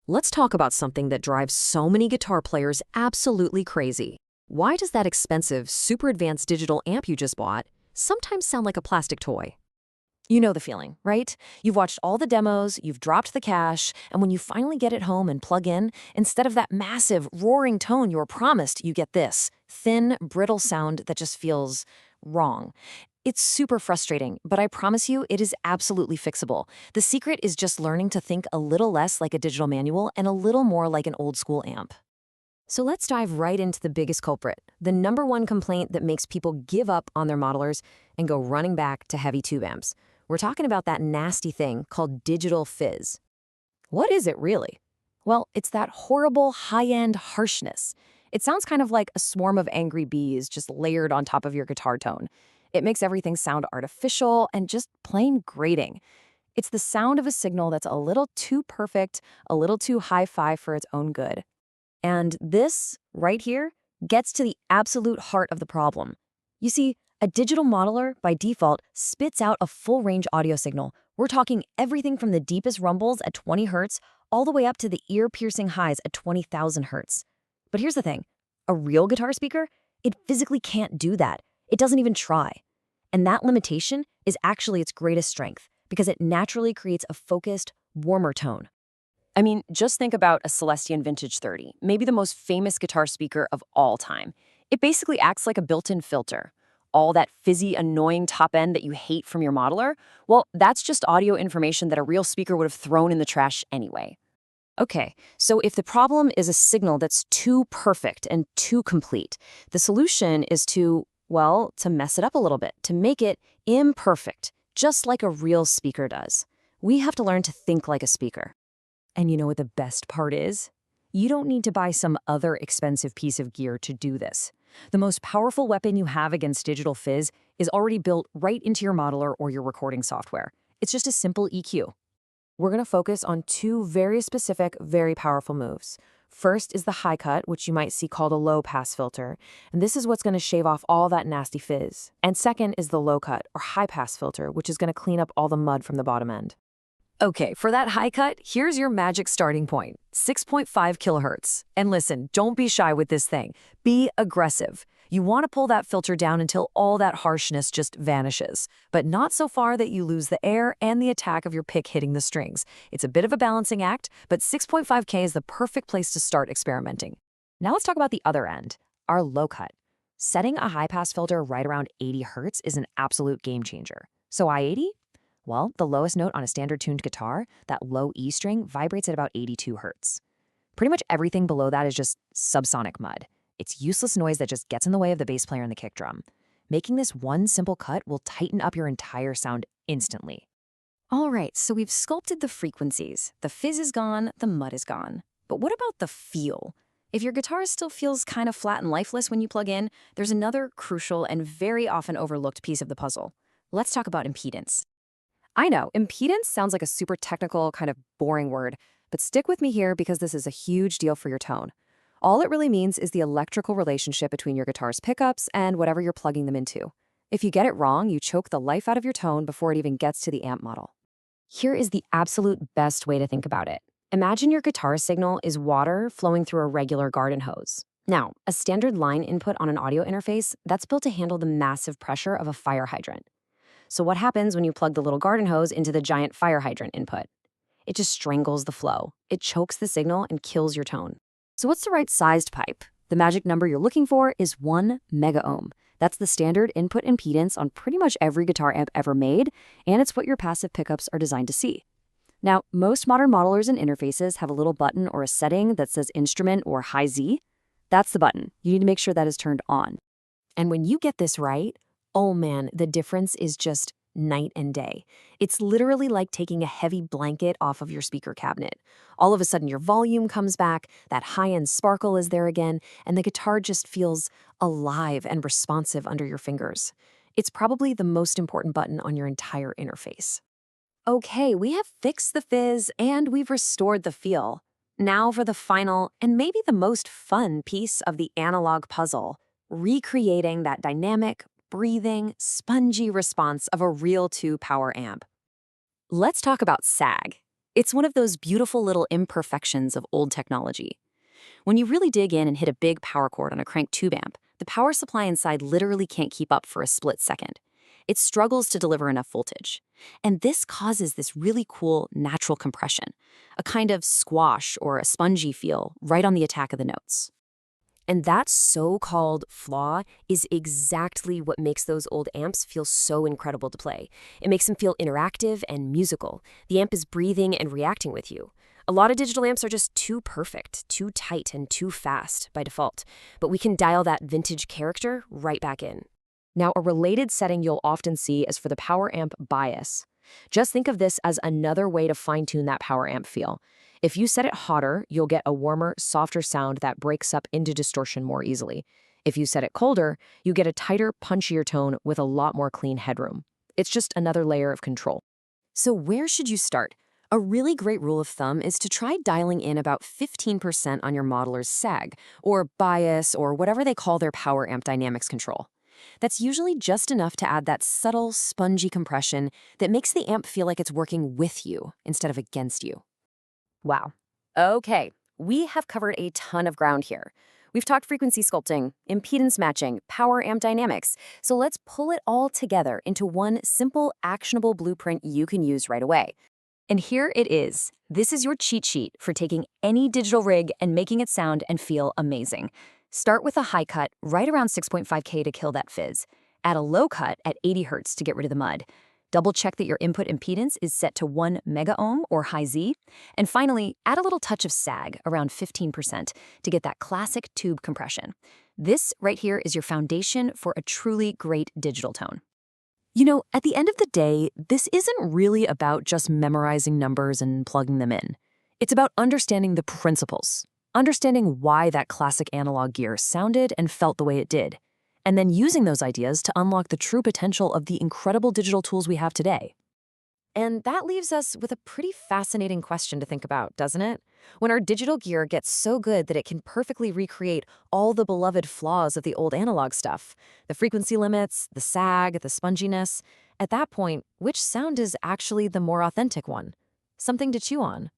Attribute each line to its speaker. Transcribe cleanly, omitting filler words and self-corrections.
Speaker 1: Let's talk about something that drives so many guitar players absolutely crazy. Why does that expensive, super advanced digital amp you just bought sometimes sound like a plastic toy? You know the feeling, right? You've watched all the demos, you've dropped the cash, and when you finally get it home and plug in, instead of that massive, roaring tone you were promised, you get this thin, brittle sound that just feels wrong. It's super frustrating, but I promise you it is absolutely fixable. The secret is just learning to think a little less like a digital manual and a little more like an old school amp. So let's dive right into the biggest culprit, the number one complaint that makes people give up on their modelers and go running back to heavy tube amps. We're talking about that nasty thing called digital fizz. What is it really? Well, it's that horrible high-end harshness. It sounds kind of like a swarm of angry bees just layered on top of your guitar tone. It makes everything sound artificial and just plain grating. It's the sound of a signal that's a little too perfect, a little too hi-fi for its own good. And this, right here, gets to the absolute heart of the problem. You see, a digital modeler, by default, spits out a full-range audio signal. We're talking everything from the deepest rumbles at 20 Hz all the way up to the ear-piercing highs at 20,000 Hz. But here's the thing. A real guitar speaker, it physically can't do that. It doesn't even try. And that limitation is actually its greatest strength because it naturally creates a focused, warmer tone. I mean, just think about a Celestion Vintage 30, maybe the most famous guitar speaker of all time. It basically acts like a built-in filter. All that fizzy, annoying top end that you hate from your modeler, well, that's just audio information that a real speaker would have thrown in the trash anyway. Okay, so if the problem is a signal that's too perfect and too complete, the solution is to mess it up a little bit, to make it imperfect, just like a real speaker does. We have to learn to think like a speaker. And you know what the best part is? You don't need to buy some other expensive piece of gear to do this. The most powerful weapon you have against digital fizz is already built right into your modeler or your recording software. It's just a simple EQ. We're going to focus on two very specific, very powerful moves. First is the high cut, which you might see called a low pass filter, and this is what's going to shave off all that nasty fizz. And second is the low cut, or high pass filter, which is going to clean up all the mud from the bottom end. Okay, for that high cut, here's your magic starting point, 6.5 kilohertz. And listen, don't be shy with this thing. Be aggressive. You want to pull that filter down until all that harshness just vanishes, but not so far that you lose the air and the attack of your pick hitting the strings. It's a bit of a balancing act, but 6.5K is the perfect place to start experimenting. Now let's talk about the other end, our low cut. Setting a high pass filter right around 80 hertz is an absolute game changer. So I-80? Well, the lowest note on a standard tuned guitar, that low E string, vibrates at about 82 hertz. Pretty much everything below that is just subsonic mud. It's useless noise that just gets in the way of the bass player and the kick drum. Making this one simple cut will tighten up your entire sound instantly. All right, so we've sculpted the frequencies. The fizz is gone, the mud is gone. But what about the feel? If your guitar still feels kind of flat and lifeless when you plug in, there's another crucial and very often overlooked piece of the puzzle. Let's talk about impedance. I know, impedance sounds like a super technical, kind of boring word, but stick with me here because this is a huge deal for your tone. All it really means is the electrical relationship between your guitar's pickups and whatever you're plugging them into. If you get it wrong, you choke the life out of your tone before it even gets to the amp model. Here is the absolute best way to think about it. Imagine your guitar signal is water flowing through a regular garden hose. Now, a standard line input on an audio interface, that's built to handle the massive pressure of a fire hydrant. So what happens when you plug the little garden hose into the giant fire hydrant input? It just strangles the flow. It chokes the signal and kills your tone. So what's the right sized pipe? The magic number you're looking for is 1 megaohm. That's the standard input impedance on pretty much every guitar amp ever made, and it's what your passive pickups are designed to see. Now, most modern modelers and interfaces have a little button or a setting that says instrument or high Z. That's the button. You need to make sure that is turned on. And when you get this right, oh man, the difference is just night and day. It's literally like taking a heavy blanket off of your speaker cabinet. All of a sudden your volume comes back, that high-end sparkle is there again, and the guitar just feels alive and responsive under your fingers. It's probably the most important button on your entire interface. Okay, we have fixed the fizz and we've restored the feel. Now for the final and maybe the most fun piece of the analog puzzle, recreating that dynamic, breathing, spongy response of a real 2 power amp. Let's talk about sag.
Speaker 2: It's one of those beautiful little imperfections of old technology. When you really dig in and hit a big power cord on a crank tube amp, the power supply inside literally can't keep up for a split second. It struggles to deliver enough voltage. And this causes this really cool natural compression, a kind of squash or a spongy feel right on the attack of the notes.
Speaker 3: And that so-called flaw is exactly what makes those old amps feel so incredible to play. It makes them feel interactive and musical. The amp is breathing and reacting with you. A lot of digital amps are just too perfect, too tight, and too fast by default. But we can dial that vintage character right back in. Now, a related setting you'll often see is for the Power Amp bias. Just think of this as another way to fine-tune that Power Amp feel. If you set it hotter, you'll get a warmer, softer sound that breaks up into distortion more easily. If you set it colder, you get a tighter, punchier tone with a lot more clean headroom. It's just another layer of control. So where should you start? A really great rule of thumb is to try dialing in about 15% on your modeler's sag, or bias, or whatever they call their Power Amp dynamics control. That's usually just enough to add that subtle, spongy compression that makes the amp feel like it's working with you instead of against you. Wow. Okay, we have covered a ton of ground here. We've talked frequency sculpting, impedance matching, power amp dynamics, so let's pull it all together into one simple, actionable blueprint you can use right away. And here it is. This is your cheat sheet for taking any digital rig and making it sound and feel amazing. Start with a high cut right around 6.5K to kill that fizz. Add a low cut at 80 Hertz to get rid of the mud. Double check that your input impedance is set to 1 mega ohm or high Z. And finally, add a little touch of sag, around 15%, to get that classic tube compression. This right here is your foundation for a truly great digital tone. You know, at the end of the day, this isn't really about just memorizing numbers and plugging them in. It's about understanding the principles, understanding why that classic analog gear sounded and felt the way it did, and then using those ideas to unlock the true potential of the incredible digital tools we have today. And that leaves us with a pretty fascinating question to think about, doesn't it? When our digital gear gets so good that it can perfectly recreate all the beloved flaws of the old analog stuff, the frequency limits, the sag, the sponginess, at that point, which sound is actually the more authentic one? Something to chew on.